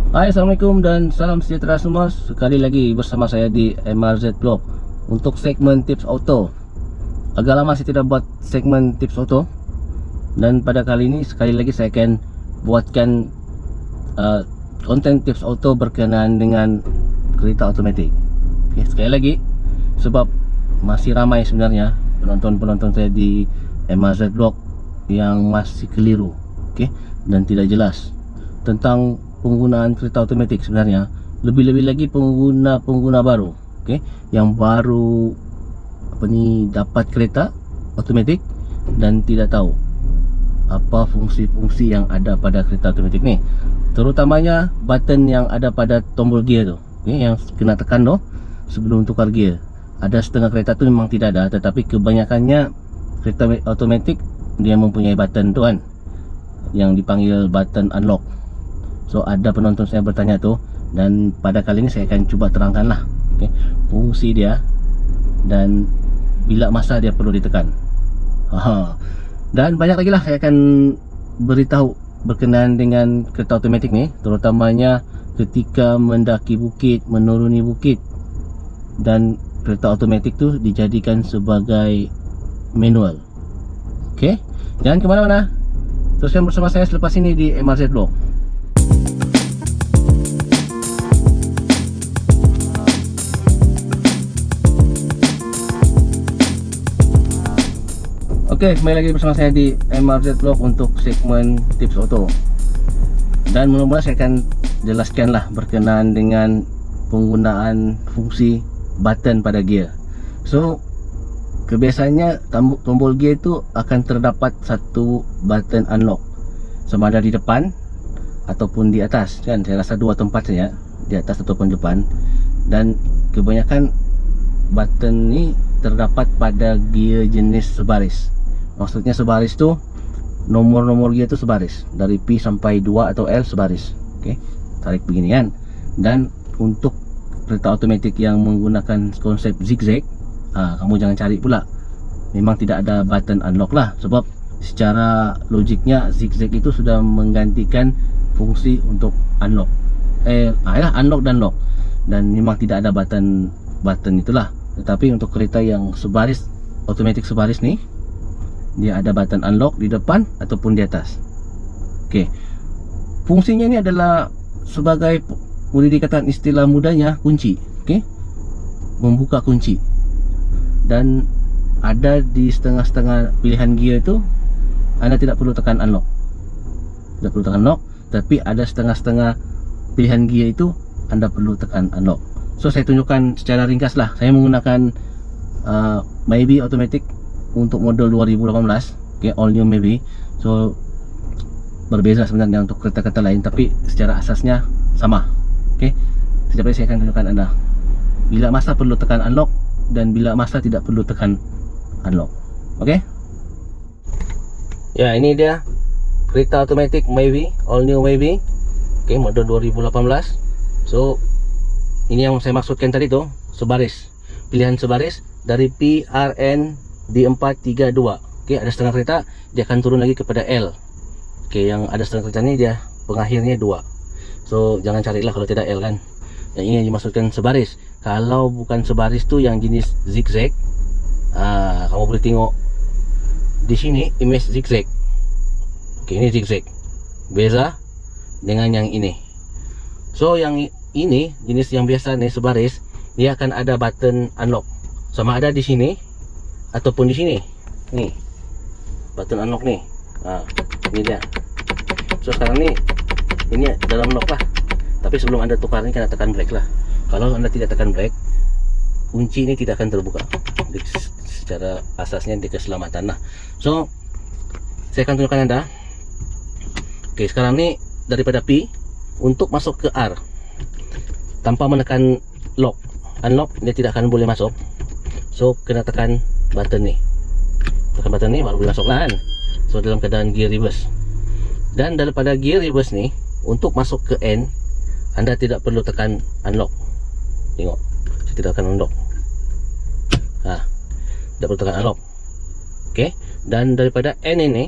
Hai, assalamualaikum dan salam sejahtera semua. Sekali lagi bersama saya di MRZ Vlog untuk segmen tips auto. Agak lama saya tidak buat segmen tips auto, dan pada kali ini sekali lagi saya akan buatkan konten tips auto berkenaan dengan kereta automatik. Oke, sekali lagi sebab masih ramai sebenarnya penonton-penonton saya di MRZ Vlog yang masih keliru, oke, dan tidak jelas tentang penggunaan kereta automatik. Sebenarnya lebih-lebih lagi pengguna baru, okey, yang baru dapat kereta automatik dan tidak tahu apa fungsi-fungsi yang ada pada kereta automatik ni, terutamanya button yang ada pada tombol gear tu, okey, yang kena tekan tu sebelum tukar gear. Ada setengah kereta tu memang tidak ada, tetapi kebanyakannya kereta automatik dia mempunyai button tu kan, yang dipanggil button unlock. So ada penonton saya bertanya tu, dan pada kali ini saya akan cuba terangkan lah, okay, fungsi dia dan bila masa dia perlu ditekan. Dan banyak lagi lah saya akan beritahu berkenaan dengan kereta automatik ni, terutamanya ketika mendaki bukit, menuruni bukit, dan kereta automatik tu dijadikan sebagai manual. Okay, jangan ke mana-mana, teruskan bersama saya selepas ini di MRZ Vlog. Oke, kembali lagi bersama saya di MRZ Vlog untuk segmen tips auto. Dan mula-mula saya akan jelaskan lah berkenaan dengan penggunaan fungsi button pada gear. So kebiasaannya tombol gear itu akan terdapat satu button unlock, sama ada di depan ataupun di atas kan. Saya rasa dua tempat saja, di atas ataupun depan. Dan kebanyakan button ni terdapat pada gear jenis sebaris. Maksudnya sebaris tu nomor-nomor gear tu sebaris, dari P sampai 2 atau L sebaris. Okey, tarik begini kan. Dan untuk kereta automatik yang menggunakan konsep zigzag, kamu jangan cari pula, memang tidak ada button unlock lah, sebab secara logiknya zigzag itu sudah menggantikan fungsi untuk unlock, unlock dan lock, dan memang tidak ada button itulah. Tetapi untuk kereta yang sebaris, automatic sebaris ni, dia ada button unlock di depan ataupun di atas. Okey, fungsinya ni adalah sebagai, boleh dikatakan istilah mudahnya, kunci. Okey, membuka kunci. Dan ada di setengah-setengah pilihan gear itu anda tidak perlu tekan unlock, tidak perlu tekan lock, tapi ada setengah-setengah pilihan gear itu anda perlu tekan unlock. So saya tunjukkan secara ringkas lah. Saya menggunakan Maybe automatic untuk model 2018, okay, all new Maybe. So berbeza sebenarnya untuk kereta-kereta lain, tapi secara asasnya sama. Okay, sekejap lagi saya akan tunjukkan anda bila masa perlu tekan unlock dan bila masa tidak perlu tekan unlock. Okay, ya, ini dia kereta automatic Maybe, all new Maybe, okay, model 2018. So ini yang saya maksudkan tadi tu, sebaris, pilihan sebaris dari PRN D432. Okey, ada setengah kereta dia akan turun lagi kepada L. Okey, yang ada setengah kereta ni dia pengakhirnya 2. So jangan carilah kalau tidak L kan. Yang ini yang dimaksudkan sebaris. Kalau bukan sebaris tu yang jenis zigzag, kamu boleh tengok di sini image zigzag. Okey, ini zigzag, beza dengan yang ini. So yang ini jenis yang biasa ni sebaris, dia akan ada button unlock, sama ada di sini ataupun di sini. Nih button unlock nih. Ini dia. So sekarang ni ini dalam lock lah, tapi sebelum anda tukar ni kena tekan brake lah. Kalau anda tidak tekan brake, kunci ini tidak akan terbuka. Secara asasnya di keselamatan lah. So saya akan tunjukkan anda. Oke, sekarang ni daripada P untuk masuk ke R tanpa menekan lock, unlock, dia tidak akan boleh masuk. So kena tekan button ni, tekan button ni baru boleh masuk lah kan. So dalam keadaan gear reverse. Dan daripada gear reverse ni, untuk masuk ke N, anda tidak perlu tekan unlock. Tengok, saya tidak akan unlock. Tidak perlu tekan unlock. Okey, dan daripada N ini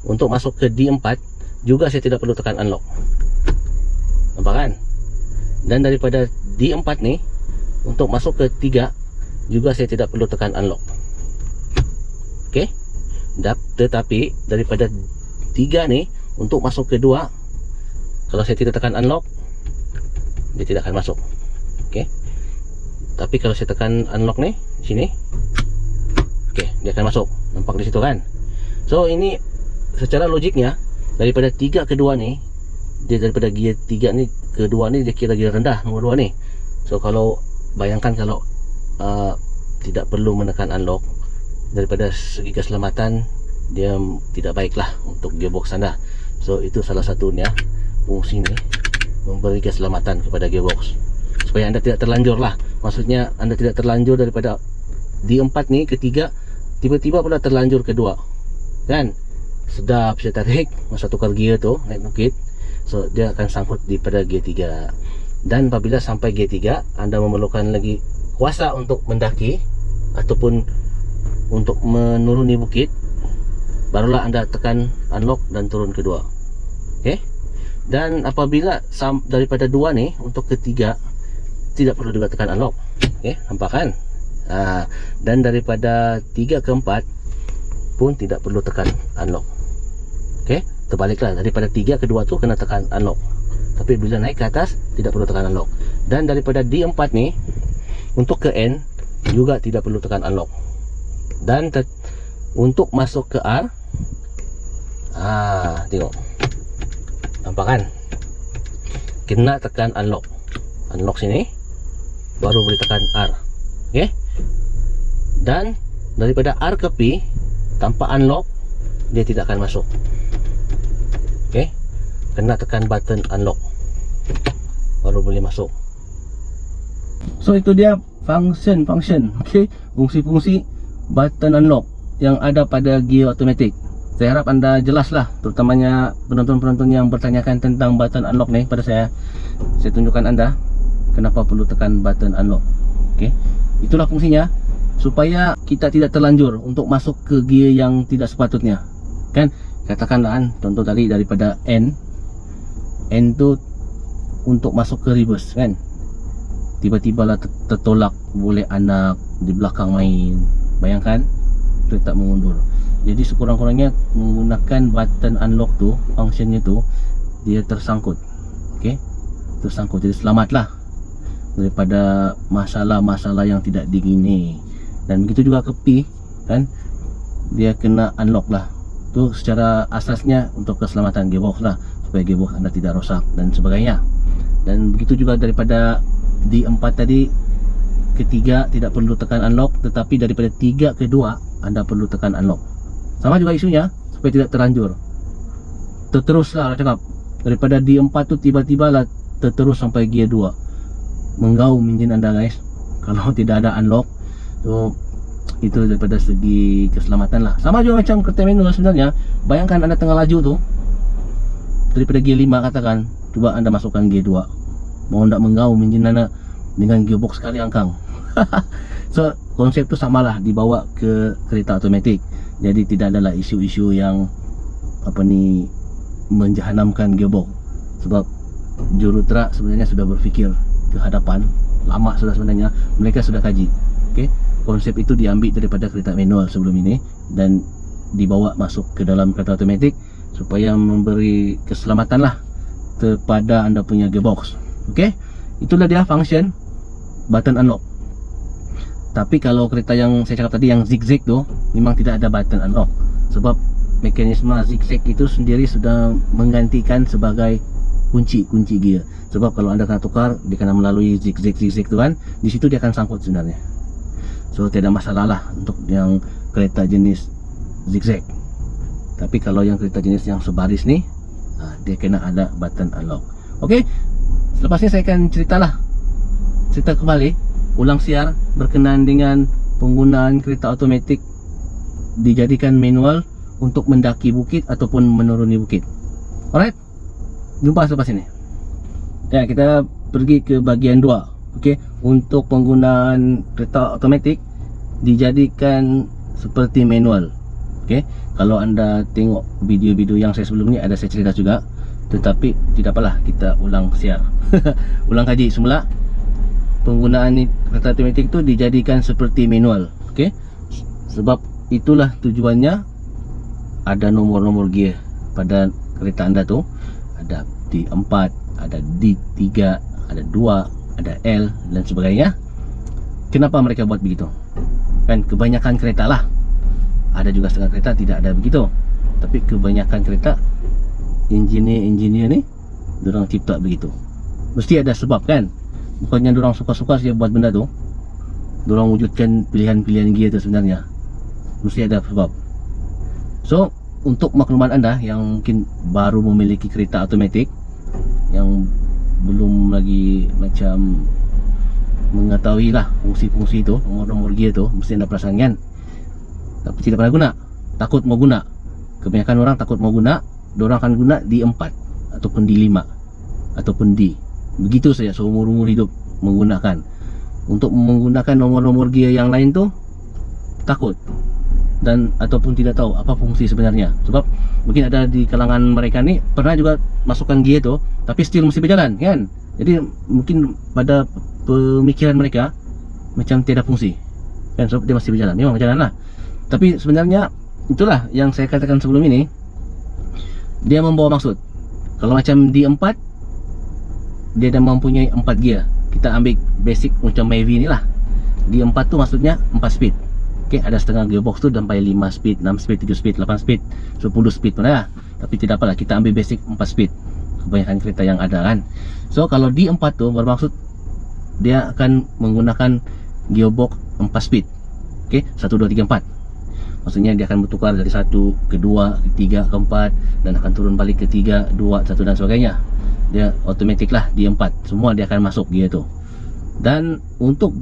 untuk masuk ke D4 juga saya tidak perlu tekan unlock. nampak kan? Dan daripada D4 nih untuk masuk ke 3 juga saya tidak perlu tekan unlock. Okey. Tetapi daripada 3 nih untuk masuk ke 2, kalau saya tidak tekan unlock, dia tidak akan masuk. Okey. Tapi kalau saya tekan unlock nih sini, okey, dia akan masuk. Nampak di situ kan? So ini secara logiknya daripada 3 ke 2 nih, dia daripada gear 3 ni ke 2 ni dia kira gear rendah, nombor 2 ni. So kalau bayangkan kalau tidak perlu menekan unlock, daripada segi keselamatan dia tidak baiklah untuk gearbox anda. So itu salah satunya fungsi ni, memberi keselamatan kepada gearbox supaya anda tidak terlanjur lah. Maksudnya anda tidak terlanjur daripada D4 ni ke 3 tiba-tiba pula terlanjur ke 2 kan. Sedap saya tarik masa tukar gear tu naik bukit, so dia akan sangkut di pada gear 3. Dan apabila sampai gear 3 anda memerlukan lagi kuasa untuk mendaki ataupun untuk menuruni bukit, barulah anda tekan unlock dan turun ke 2. Okey. Dan apabila daripada 2 ni untuk ke 3 tidak perlu juga tekan unlock. Okey, nampak kan? Dan daripada 3 ke 4 pun tidak perlu tekan unlock. Okey, terbaliklah, daripada 3 ke 2 tu kena tekan unlock. Tapi bila naik ke atas tidak perlu tekan unlock. Dan daripada D4 ni untuk ke N juga tidak perlu tekan unlock. Dan untuk masuk ke R, tengok, nampak kan? Kena tekan unlock. Unlock sini baru boleh tekan R. Okey. Dan daripada R ke P tanpa unlock dia tidak akan masuk. Okey. Kena tekan button unlock baru boleh masuk. So itu dia function. Okey, fungsi-fungsi button unlock yang ada pada gear automatic. Saya harap anda jelas lah, terutamanya penonton-penonton yang bertanyakan tentang button unlock ni pada saya. Saya tunjukkan anda kenapa perlu tekan button unlock. Okey, itulah fungsinya supaya kita tidak terlanjur untuk masuk ke gear yang tidak sepatutnya. Kan, katakanlah kan, contoh tadi daripada N tu untuk masuk ke reverse kan, tiba-tiba lah tertolak boleh anak di belakang main. Bayangkan kereta mengundur. Jadi sekurang-kurangnya menggunakan button unlock tu, functionnya tu dia tersangkut. Okey, tersangkut, jadi selamatlah daripada masalah-masalah yang tidak diingini. Dan begitu juga ke P kan, dia kena unlock lah. Tu secara asasnya untuk keselamatan gearbox lah, supaya gearbox anda tidak rosak dan sebagainya. Dan begitu juga daripada D4 tadi, ketiga tidak perlu tekan unlock, tetapi daripada 3 ke 2 anda perlu tekan unlock. Sama juga isunya, supaya tidak terlanjur. Terteruslah orang cakap, daripada D4 tu tiba-tiba lah terterus sampai gear 2. Menggaum enjin anda guys kalau tidak ada unlock. So itu daripada segi keselamatan lah. Sama juga macam kereta manual sebenarnya. Bayangkan anda tengah laju tu, daripada gear 5 katakan, cuba anda masukkan gear 2, mau tak menggaum enjin anda dengan gearbox sekali angkang. So konsep tu samalah dibawa ke kereta automatik. Jadi tidak adalah isu-isu yang menjahanamkan gearbox. Sebab jurutera sebenarnya sudah berfikir ke hadapan, lama sudah sebenarnya, mereka sudah kaji. Okey, konsep itu diambil daripada kereta manual sebelum ini dan dibawa masuk ke dalam kereta automatik supaya memberi keselamatan lah kepada anda punya gearbox. Okey, itulah dia function button unlock. Tapi kalau kereta yang saya cakap tadi yang zigzag tu memang tidak ada button unlock, sebab mekanisme zigzag itu sendiri sudah menggantikan sebagai kunci gear. Sebab kalau anda kena tukar, dia kena melalui zigzag tu kan, di situ dia akan sangkut sebenarnya. So tidak masalah lah untuk yang kereta jenis zigzag. Tapi kalau yang kereta jenis yang sebaris ni, dia kena ada button unlock. Okey, selepas ni saya akan cerita kembali, ulang siar berkenaan dengan penggunaan kereta automatik dijadikan manual untuk mendaki bukit ataupun menuruni bukit. Alright, jumpa selepas ini. Ya, kita pergi ke bahagian 2. Okey, untuk penggunaan kereta automatik dijadikan seperti manual. Okey, kalau anda tengok video-video yang saya sebelum ni, ada saya cerita juga Tetapi tidak apalah, kita ulang siar. Ulang kaji semula. Penggunaan ni kereta automatik tu dijadikan seperti manual. Okey. Sebab itulah tujuannya ada nomor-nomor gear pada kereta anda tu. Ada D4, ada D3, ada 2, ada L dan sebagainya. Kenapa mereka buat begitu? Kan kebanyakan kereta lah. Ada juga setengah kereta tidak ada begitu. Tapi kebanyakan kereta engineer ni dorang cipta begitu. Mesti ada sebab kan. Bukannya dorang suka-suka saja buat benda tu. Dorang wujudkan pilihan-pilihan gear tu sebenarnya. Mesti ada sebab. So, untuk makluman anda yang mungkin baru memiliki kereta automatik, yang belum lagi macam mengetahui lah fungsi-fungsi tu, nomor-nomor gear tu, mesti anda perasan kan. Tapi tidak pernah guna, takut mau guna. Kebanyakan orang takut mau guna, dorang akan guna D4 ataupun D5 ataupun D. Begitu saja seumur-umur hidup menggunakan. Untuk menggunakan nomor-nomor gear yang lain tu takut dan ataupun tidak tahu apa fungsi sebenarnya. Sebab mungkin ada di kalangan mereka ni pernah juga masukkan gear tu tapi still mesti berjalan kan. Jadi mungkin pada pemikiran mereka macam tiada fungsi kan, sebab dia masih berjalan. Memang berjalan lah. Tapi sebenarnya itulah yang saya katakan sebelum ini, dia membawa maksud. Kalau macam D4, dia dah mempunyai 4 gear. Kita ambil basic macam Mavic ni lah. D4 tu maksudnya 4 speed. Okay, ada setengah gearbox tu sampai 5 speed, 6 speed, 7 speed, 8 speed, 10 speed pun ada. Tapi tidak apalah, kita ambil basic 4 speed. Kebanyakan kereta yang ada kan. So kalau D4 tu bermaksud dia akan menggunakan gearbox 4 speed. Okay, 1, 2, 3, 4. Maksudnya dia akan bertukar dari 1 ke 2 ke 3 ke 4 dan akan turun balik ke 3, 2, 1 dan sebagainya. Dia automatic lah D4. Semua dia akan masuk gear tu. Dan untuk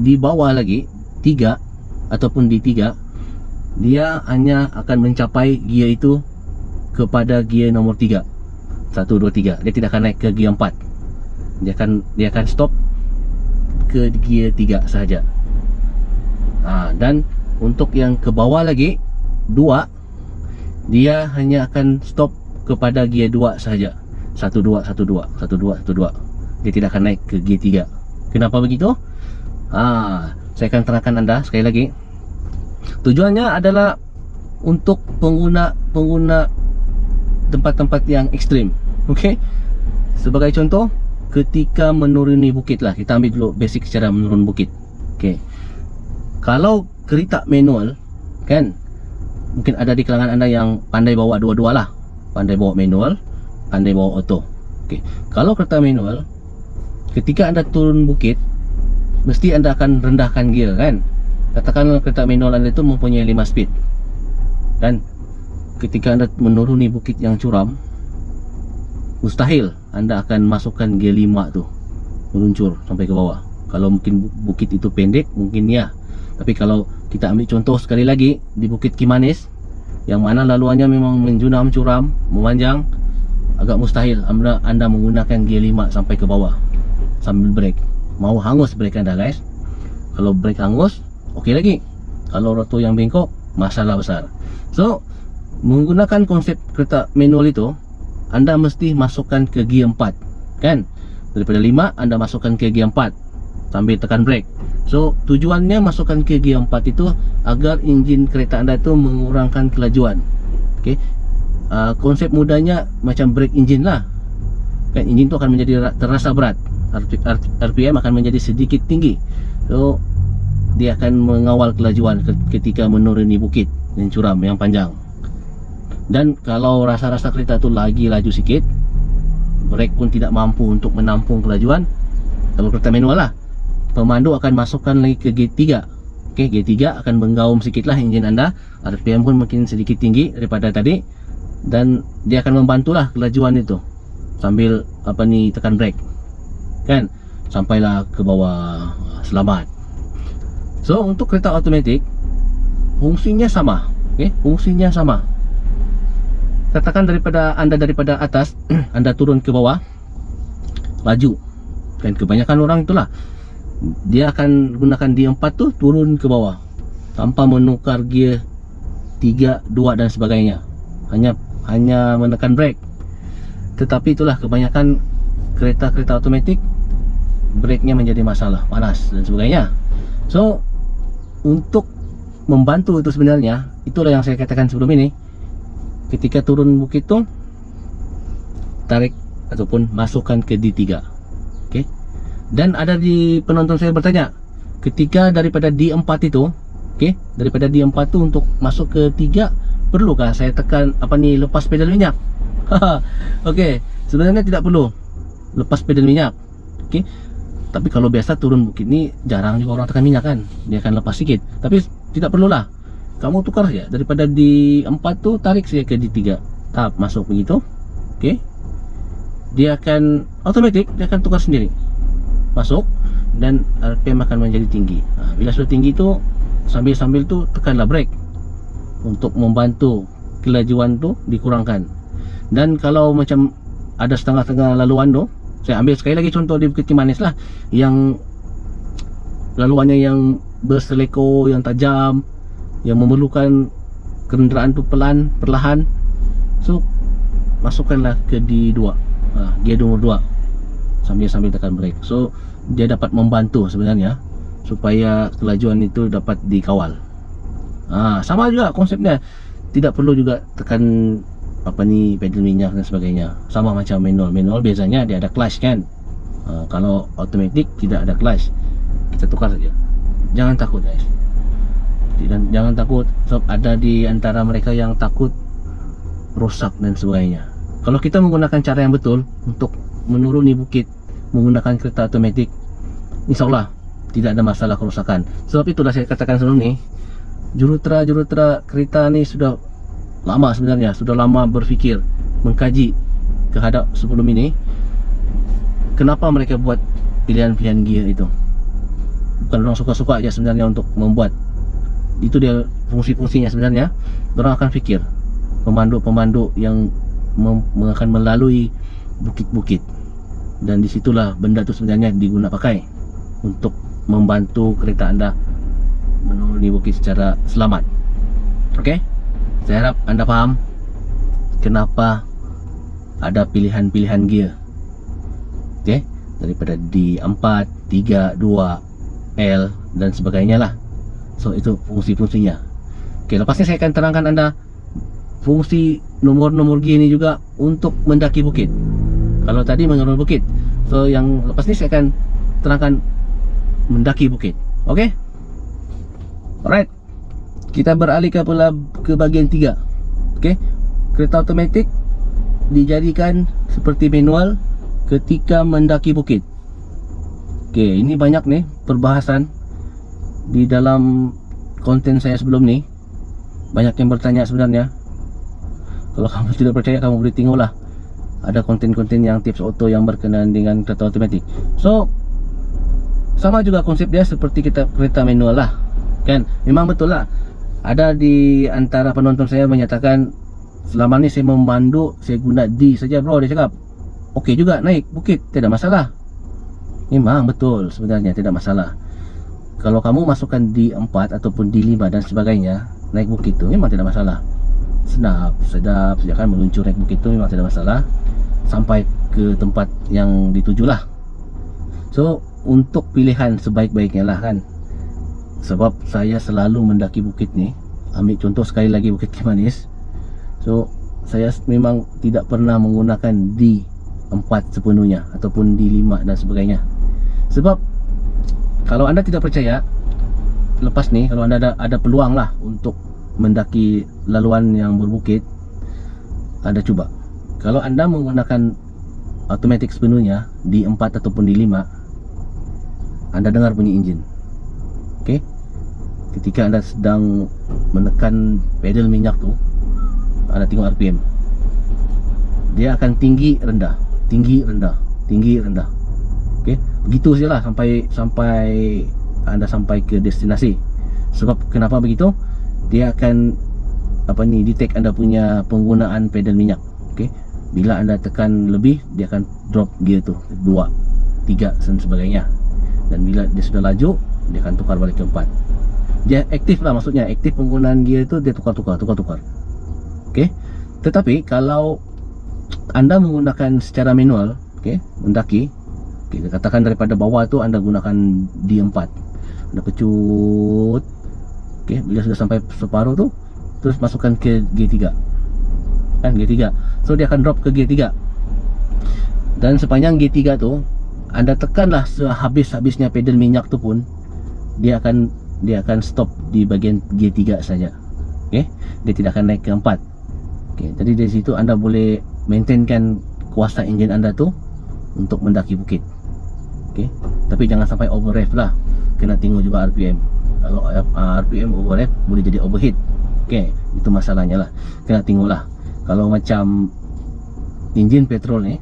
di bawah lagi 3 ataupun D3, dia hanya akan mencapai gear itu kepada gear nomor 3. 1, 2, 3. Dia tidak akan naik ke gear 4. Dia akan stop ke gear 3 sahaja. Dan untuk yang ke bawah lagi 2, dia hanya akan stop kepada gear 2 sahaja. 1, 2, 1, 2, 1, 2, 1, 2. Dia tidak akan naik ke gear 3. Kenapa begitu? Saya akan terangkan anda sekali lagi. Tujuannya adalah untuk pengguna tempat-tempat yang ekstrim. Okey. Sebagai contoh, ketika menuruni bukit lah. Kita ambil dulu basic cara menurun bukit. Okey. Kalau kereta manual kan, mungkin ada di kalangan anda yang pandai bawa dua-dua lah. Pandai bawa manual, pandai bawa auto. Okey. Kalau kereta manual, ketika anda turun bukit, mesti anda akan rendahkan gear kan. Katakanlah kereta manual anda itu mempunyai 5 speed kan. Ketika anda menuruni bukit yang curam, mustahil anda akan masukkan gear 5 tu meluncur sampai ke bawah. Kalau mungkin bukit itu pendek, mungkin ya. Tapi kalau kita ambil contoh sekali lagi di Bukit Kimanis, yang mana laluannya memang menjunam, curam, memanjang, agak mustahil anda menggunakan gear 5 sampai ke bawah sambil brake. Mau hangus brake anda guys. Kalau brake hangus, okey lagi. Kalau roto yang bengkok, masalah besar. So, menggunakan konsep kereta manual itu, anda mesti masukkan ke gear 4 kan. Daripada 5 anda masukkan ke gear 4 sambil tekan brake. So, tujuannya masukkan ke gear 4 itu agar enjin kereta anda itu mengurangkan kelajuan. Okey. Konsep mudahnya macam brake engine lah. Kan enjin tu akan menjadi terasa berat. RPM akan menjadi sedikit tinggi. So, dia akan mengawal kelajuan ketika menuruni bukit yang curam, yang panjang. Dan kalau rasa-rasa kereta tu lagi laju sikit, brake pun tidak mampu untuk menampung kelajuan. Kalau kereta manual lah, pemandu akan masukkan lagi ke gear 3. Okey, gear 3 akan menggaum sikit lah enjin anda. RPM pun mungkin sedikit tinggi daripada tadi. Dan dia akan membantulah kelajuan itu sambil tekan brake kan, sampailah ke bawah selamat. So, untuk kereta automatik fungsinya sama. Okey, fungsinya sama. Katakan daripada atas anda turun ke bawah, laju kan, kebanyakan orang itulah dia akan gunakan D4 tu turun ke bawah tanpa menukar gear 3, 2 dan sebagainya. Hanya menekan brake. Tetapi itulah kebanyakan kereta-kereta automatik brake-nya menjadi masalah, panas dan sebagainya. So untuk membantu itu sebenarnya, itulah yang saya katakan sebelum ini, ketika turun bukit tuh tarik ataupun masukkan ke D3. Oke. Dan ada di penonton saya bertanya, ketika daripada D4 itu, oke, daripada D4 itu untuk masuk ke 3, perlukah saya tekan lepas pedal minyak? Oke, sebenarnya tidak perlu lepas pedal minyak. Oke. Tapi kalau biasa turun bukit ni jarang juga orang tekan minyak kan, dia akan lepas sedikit. Tapi tidak perlulah, kamu tukar saja, daripada D4 tu tarik saja ke D3, tahap masuk begitu. Oke, dia akan otomatis, dia akan tukar sendiri, masuk, dan RPM akan menjadi tinggi. Bila sudah tinggi tu, sambil-sambil tu tekanlah brake untuk membantu kelajuan tu dikurangkan. Dan kalau macam ada setengah-setengah laluan tu, saya ambil sekali lagi contoh di Bukit Kimanis lah, yang laluannya yang berseleko, yang tajam, yang memerlukan kenderaan tu perlahan. So masukkanlah ke D2, gear nomor 2, sambil tekan brake. So dia dapat membantu sebenarnya supaya kelajuan itu dapat dikawal. Sama juga konsepnya, tidak perlu juga tekan pedal minyak dan sebagainya. Sama macam manual biasanya dia ada clutch kan. Kalau automatic tidak ada clutch, kita tukar saja. Jangan takut guys, dan jangan takut, sebab ada di antara mereka yang takut rosak dan sebagainya. Kalau kita menggunakan cara yang betul untuk menuruni bukit menggunakan kereta automatik, insyaAllah tidak ada masalah kerosakan. Sebab itulah saya katakan sebelum ni, jurutera kereta ni sudah lama sebenarnya, sudah lama berfikir, mengkaji kehadap sebelum ini, kenapa mereka buat pilihan-pilihan gear itu. Bukan orang suka-suka aja sebenarnya untuk membuat itu, dia fungsi-fungsinya sebenarnya. Orang akan fikir pemandu-pemandu yang akan melalui bukit-bukit, dan disitulah benda itu sebenarnya diguna pakai untuk membantu kereta anda menuruni bukit secara selamat. Oke, saya harap anda faham kenapa ada pilihan-pilihan gear. Oke, daripada D4, 3, 2, L dan sebagainya lah. So itu fungsi-fungsinya. Oke, lepasnya saya akan terangkan anda fungsi nomor-nomor gear ini juga untuk mendaki bukit. Kalau tadi menurun bukit, so yang lepas ni saya akan terangkan mendaki bukit. Oke, alright, kita beralih ke bagian 3. Oke, kereta automatik dijadikan seperti manual ketika mendaki bukit. Oke, ini banyak nih perbahasan di dalam konten saya sebelum ni. Banyak yang bertanya sebenarnya. Kalau kamu tidak percaya, kamu boleh tengoklah, ada konten-konten yang tips auto yang berkenaan dengan kereta automatik. So sama juga konsep dia seperti kereta manual lah kan. Memang betul lah, ada di antara penonton saya menyatakan, selama ni saya memandu, saya guna D saja bro. Dia cakap okey juga naik bukit, tidak masalah. Memang betul sebenarnya, tidak masalah. Kalau kamu masukkan D4 ataupun D5 dan sebagainya, naik bukit tu memang tidak masalah. Sedap saja kan, meluncur naik bukit tu memang tidak masalah, sampai ke tempat yang dituju lah. So untuk pilihan sebaik-baiknya lah kan. Sebab saya selalu mendaki bukit ni, ambil contoh sekali lagi Bukit Kimanis. So saya memang tidak pernah menggunakan D4 sepenuhnya ataupun D5 dan sebagainya. Sebab kalau anda tidak percaya, lepas ni kalau anda ada peluang lah untuk mendaki laluan yang berbukit, anda cuba. Kalau anda menggunakan automatic sepenuhnya, D4 ataupun D5, anda dengar bunyi enjin. Okey, ketika anda sedang menekan pedal minyak tu, anda tengok RPM, dia akan tinggi rendah, tinggi rendah, tinggi rendah. Okey, begitu sajalah sampai anda sampai ke destinasi. Sebab kenapa begitu? Dia akan detect anda punya penggunaan pedal minyak. Okey, bila anda tekan lebih, dia akan drop gear tu 2, 3 dan sebagainya. Dan bila dia sudah laju, dia akan tukar balik ke 4. Dia aktif lah, maksudnya aktif penggunaan gear tu, dia tukar. Okey, tetapi kalau Anda menggunakan secara manual, okey, mendaki, okey, katakan daripada bawah tu Anda gunakan D4, Anda pecut, okey, bila sudah sampai separuh tu, terus masukkan ke G3, kan, G3. So dia akan drop ke G3, dan sepanjang G3 tu Anda tekanlah sehabis-habisnya pedal minyak tu pun dia akan stop di bagian G3 saja. Okey, dia tidak akan naik ke 4. Okey, jadi dari situ Anda boleh maintainkan kuasa enjin Anda tu untuk mendaki bukit. Okey, tapi jangan sampai overrev lah. Kena tengok juga RPM. Kalau RPM overrev boleh jadi overheat. Okey, itu masalahnya lah. Kena tengoklah. Kalau macam enjin petrol ni,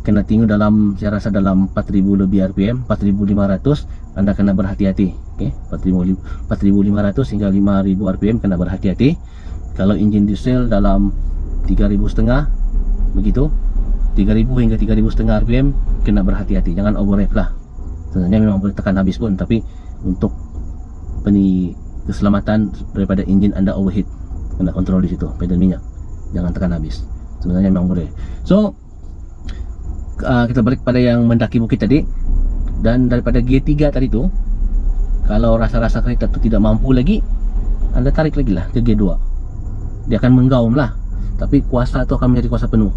kena tengok dalam, saya rasa dalam 4000 lebih RPM, 4500, Anda kena berhati-hati. Okey, 4500 hingga 5000 RPM kena berhati-hati. Kalau enjin diesel dalam 3500 begitu, 3000 hingga 3500 RPM kena berhati-hati, jangan overrev lah. Sebenarnya memang boleh tekan habis pun, tapi untuk keselamatan daripada enjin Anda overheat, kena kontrol di situ pedal minyak, jangan tekan habis. Sebenarnya memang boleh. So kita balik pada yang mendaki bukit tadi. Dan daripada G3 tadi tu, kalau rasa-rasa kereta tu tidak mampu lagi, Anda tarik lagi lah ke G2. Dia akan menggaum lah, tapi kuasa tu akan menjadi kuasa penuh.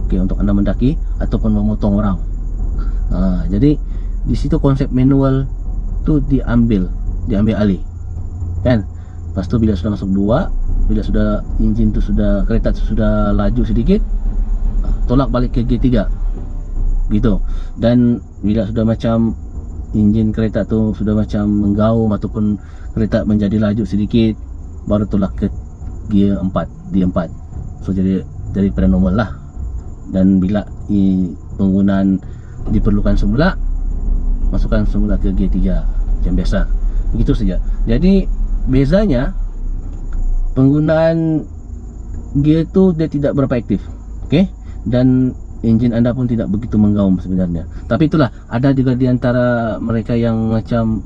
Okey, untuk Anda mendaki ataupun memotong orang. Jadi di situ konsep manual tu diambil alih, kan. Lepas tu bila sudah masuk 2, bila sudah enjin tu sudah, kereta tu sudah laju sedikit, tolak balik ke G3 gitu. Dan bila sudah macam enjin kereta tu sudah macam menggaum ataupun kereta menjadi laju sedikit, baru tolak ke D4. So jadi daripada normal lah. Dan bila penggunaan diperlukan semula, masukkan semula ke G3 macam biasa. Begitu saja. Jadi bezanya, penggunaan gear tu dia tidak berapa aktif. Okey, dan enjin Anda pun tidak begitu menggaum sebenarnya. Tapi itulah, ada juga di antara mereka yang macam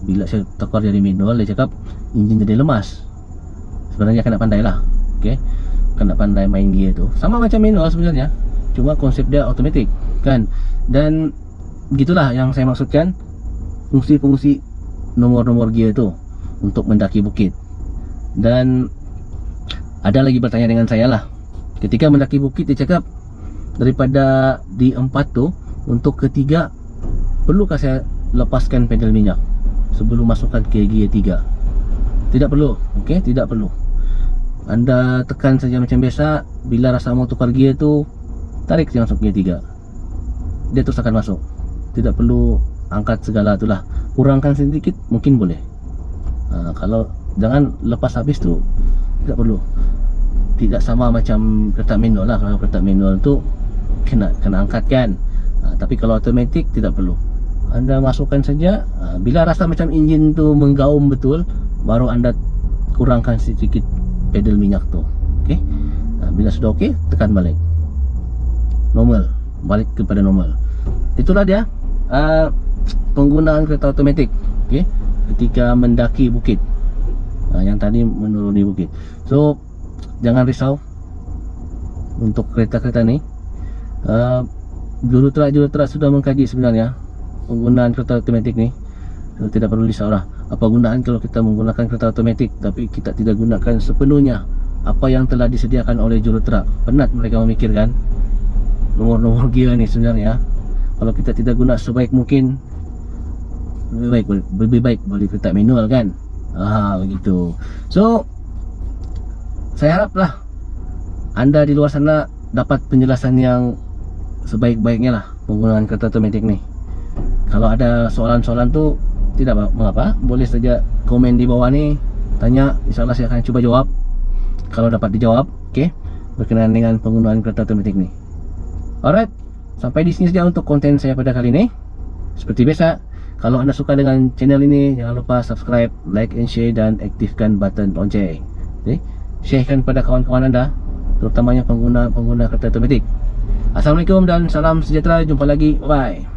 bila saya tukar dari manual, dia cakap enjin jadi lemas. Sebenarnya kena pandai lah. Okey, kena pandai main gear tu. Sama macam manual sebenarnya, cuma konsep dia automatic, kan. Dan gitulah yang saya maksudkan, fungsi-fungsi nomor-nomor gear tu untuk mendaki bukit. Dan ada lagi bertanya dengan saya lah, ketika mendaki bukit dia cakap daripada D4 tu untuk ketiga, perlukah saya lepaskan pedal minyak sebelum masukkan ke gear 3? Tidak perlu. Okey, tidak perlu. Anda tekan saja macam biasa. Bila rasa mau tukar gear tu, tarik dia masuk gear 3, dia terus akan masuk. Tidak perlu angkat segala tu lah. Kurangkan sedikit mungkin boleh. Kalau jangan lepas habis tu, tidak perlu. Tidak sama macam kereta manual lah. Kalau kereta manual tu kena angkat, kan. Tapi kalau automatic tidak perlu. Anda masukkan saja. Bila rasa macam enjin tu menggaum betul, baru Anda kurangkan sedikit pedal minyak tu. Okey. Bila sudah okey, tekan balik normal, balik kepada normal. Itulah dia penggunaan kereta automatik, okey, ketika mendaki bukit. Yang tadi menuruni bukit. So jangan risau untuk kereta-kereta ni. Juruterap sudah mengkaji sebenarnya penggunaan kereta automatik ni. So, tidak perlu risau lah apa gunaan kalau kita menggunakan kereta automatik tapi kita tidak gunakan sepenuhnya apa yang telah disediakan oleh juruterap. Penat mereka memikirkan nomor-nomor gear ni sebenarnya. Kalau kita tidak guna sebaik mungkin, lebih baik beli kereta manual, kan. Begitu. So saya haraplah Anda di luar sana dapat penjelasan yang sebaik-baiknya lah penggunaan kereta automatik ni. Kalau ada soalan-soalan tu tidak mengapa, boleh saja komen di bawah ni, tanya, insyaAllah saya akan cuba jawab kalau dapat dijawab. Okey, berkenaan dengan penggunaan kereta automatik ni. Alright, sampai di sini saja untuk konten saya pada kali ini. Seperti biasa, kalau anda suka dengan channel ini, jangan lupa subscribe, like and share, dan aktifkan button lonceng. Okay? Sharekan pada kawan-kawan anda, terutamanya pengguna kereta automatik. Assalamualaikum dan salam sejahtera. Jumpa lagi. Bye bye.